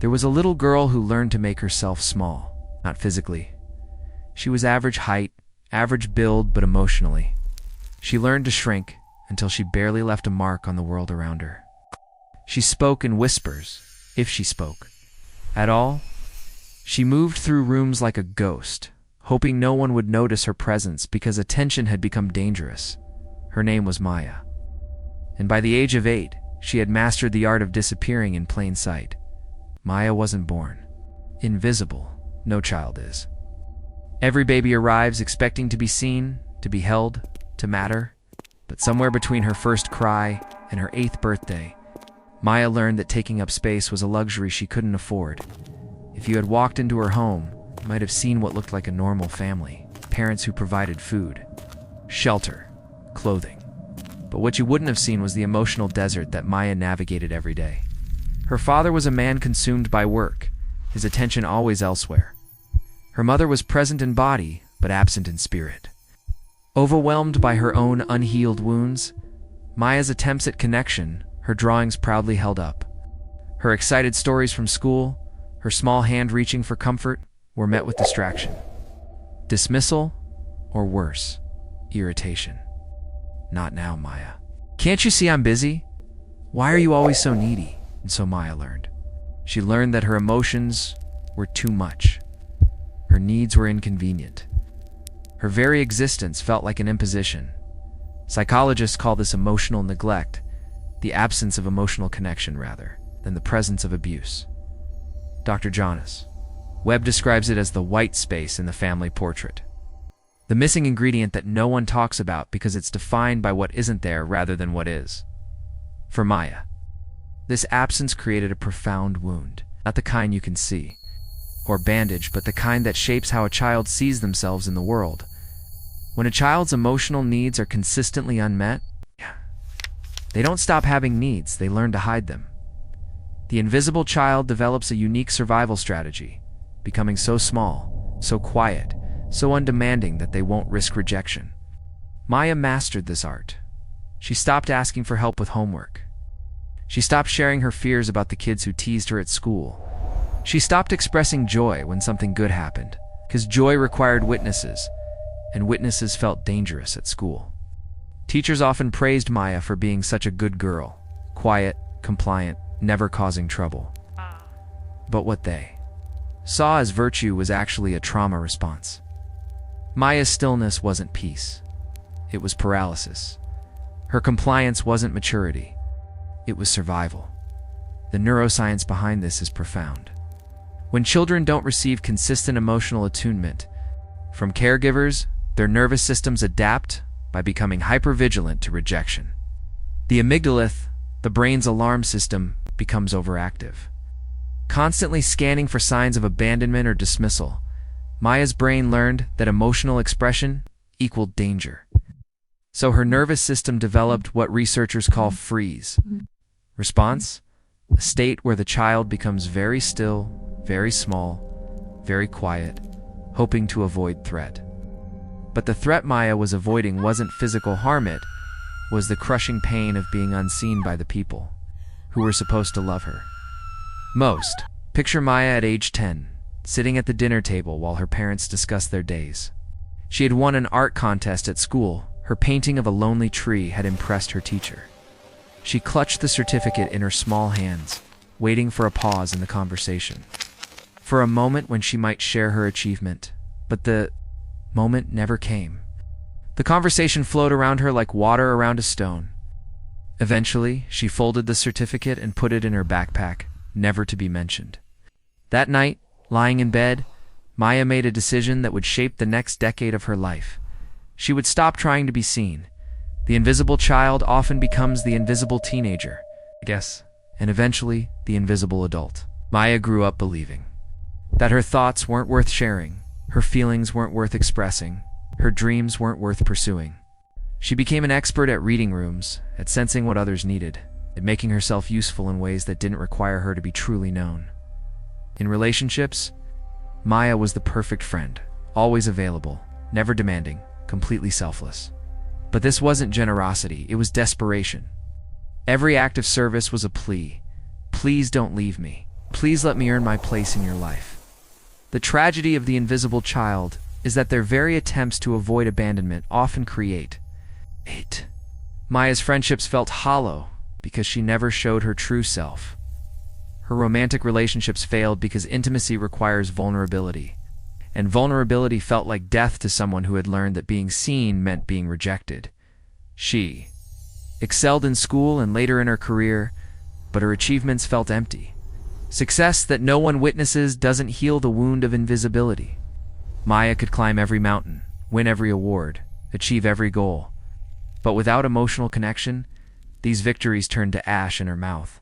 There was a little girl who learned to make herself small, not physically. She was average height, average build, but emotionally. She learned to shrink until she barely left a mark on the world around her. She spoke in whispers, if she spoke at all. She moved through rooms like a ghost, hoping no one would notice her presence because attention had become dangerous. Her name was Maya. And by the age of 8, she had mastered the art of disappearing in plain sight. Maya wasn't born invisible. No child is. Every baby arrives expecting to be seen, to be held, to matter. But somewhere between her first cry and her 8th birthday, Maya learned that taking up space was a luxury she couldn't afford. If you had walked into her home, you might have seen what looked like a normal family, parents who provided food, shelter, clothing. But what you wouldn't have seen was the emotional desert that Maya navigated every day. Her father was a man consumed by work, his attention always elsewhere. Her mother was present in body, but absent in spirit. Overwhelmed by her own unhealed wounds, Maya's attempts at connection, her drawings proudly held up. Her excited stories from school, her small hand reaching for comfort, were met with distraction, dismissal, or worse, irritation. Not now, Maya. Can't you see I'm busy? Why are you always so needy? And so Maya learned. She learned that her emotions were too much. Her needs were inconvenient. Her very existence felt like an imposition. Psychologists call this emotional neglect, the absence of emotional connection rather than the presence of abuse. Dr. Jonas Webb describes it as the white space in the family portrait. The missing ingredient that no one talks about because it's defined by what isn't there rather than what is. For Maya, this absence created a profound wound, not the kind you can see or bandage, but the kind that shapes how a child sees themselves in the world. When a child's emotional needs are consistently unmet, they don't stop having needs, they learn to hide them. The invisible child develops a unique survival strategy, becoming so small, so quiet, so undemanding that they won't risk rejection. Maya mastered this art. She stopped asking for help with homework. She stopped sharing her fears about the kids who teased her at school. She stopped expressing joy when something good happened, because joy required witnesses, and witnesses felt dangerous at school. Teachers often praised Maya for being such a good girl, quiet, compliant, never causing trouble. But what they saw as virtue was actually a trauma response. Maya's stillness wasn't peace. It was paralysis. Her compliance wasn't maturity. It was survival. The neuroscience behind this is profound. When children don't receive consistent emotional attunement from caregivers, their nervous systems adapt by becoming hypervigilant to rejection. The amygdala, the brain's alarm system, becomes overactive. Constantly scanning for signs of abandonment or dismissal, Maya's brain learned that emotional expression equaled danger. So her nervous system developed what researchers call freeze response, a state where the child becomes very still, very small, very quiet, hoping to avoid threat. But the threat Maya was avoiding wasn't physical harm, it was the crushing pain of being unseen by the people who were supposed to love her most. Picture Maya at age 10, sitting at the dinner table while her parents discussed their days. She had won an art contest at school. Her painting of a lonely tree had impressed her teacher. She clutched the certificate in her small hands, waiting for a pause in the conversation, for a moment when she might share her achievement. But the moment never came. The conversation flowed around her like water around a stone. Eventually, she folded the certificate and put it in her backpack, never to be mentioned. That night, lying in bed, Maya made a decision that would shape the next decade of her life. She would stop trying to be seen. The invisible child often becomes the invisible teenager, and eventually the invisible adult. Maya grew up believing that her thoughts weren't worth sharing, her feelings weren't worth expressing, her dreams weren't worth pursuing. She became an expert at reading rooms, at sensing what others needed, at making herself useful in ways that didn't require her to be truly known. In relationships, Maya was the perfect friend, always available, never demanding, completely selfless. But this wasn't generosity, it was desperation. Every act of service was a plea. Please don't leave me. Please let me earn my place in your life. The tragedy of the invisible child is that their very attempts to avoid abandonment often create hate. Maya's friendships felt hollow because she never showed her true self. Her romantic relationships failed because intimacy requires vulnerability, and vulnerability felt like death to someone who had learned that being seen meant being rejected. She excelled in school and later in her career, but her achievements felt empty. Success that no one witnesses doesn't heal the wound of invisibility. Maya could climb every mountain, win every award, achieve every goal, but without emotional connection, these victories turned to ash in her mouth.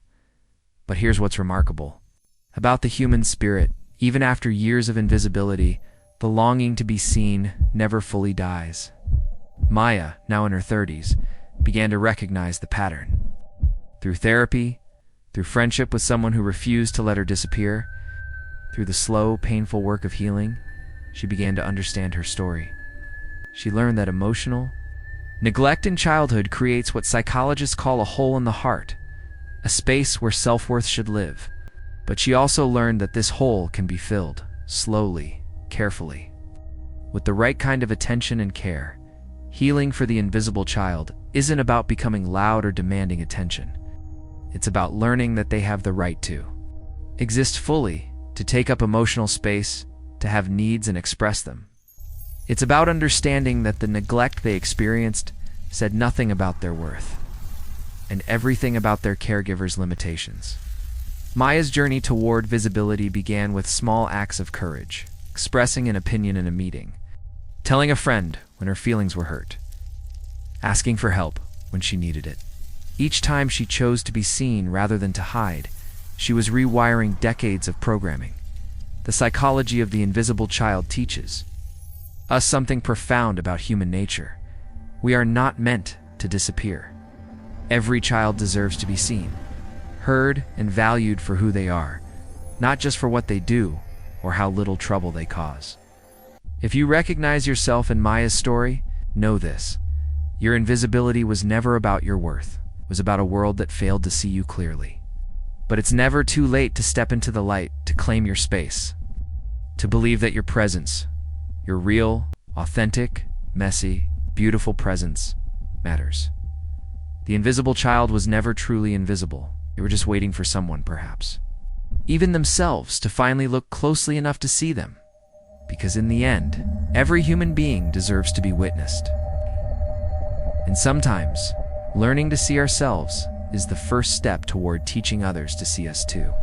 But here's what's remarkable about the human spirit. Even after years of invisibility, the longing to be seen never fully dies. Maya, now in her 30s, began to recognize the pattern. Through therapy, through friendship with someone who refused to let her disappear, through the slow, painful work of healing, she began to understand her story. She learned that emotional neglect in childhood creates what psychologists call a hole in the heart, a space where self-worth should live. But she also learned that this hole can be filled, slowly, carefully. With the right kind of attention and care, healing for the invisible child isn't about becoming loud or demanding attention. It's about learning that they have the right to exist fully, to take up emotional space, to have needs and express them. It's about understanding that the neglect they experienced said nothing about their worth, and everything about their caregiver's limitations. Maya's journey toward visibility began with small acts of courage, expressing an opinion in a meeting, telling a friend when her feelings were hurt, asking for help when she needed it. Each time she chose to be seen rather than to hide, she was rewiring decades of programming. The psychology of the invisible child teaches us something profound about human nature. We are not meant to disappear. Every child deserves to be seen, heard, and valued for who they are, not just for what they do or how little trouble they cause. If you recognize yourself in Maya's story, know this: your invisibility was never about your worth. It was about a world that failed to see you clearly. But it's never too late to step into the light, to claim your space, to believe that your presence, your real, authentic, messy, beautiful presence, matters. The invisible child was never truly invisible. They were just waiting for someone, perhaps even themselves, to finally look closely enough to see them. Because in the end, every human being deserves to be witnessed. And sometimes, learning to see ourselves is the first step toward teaching others to see us too.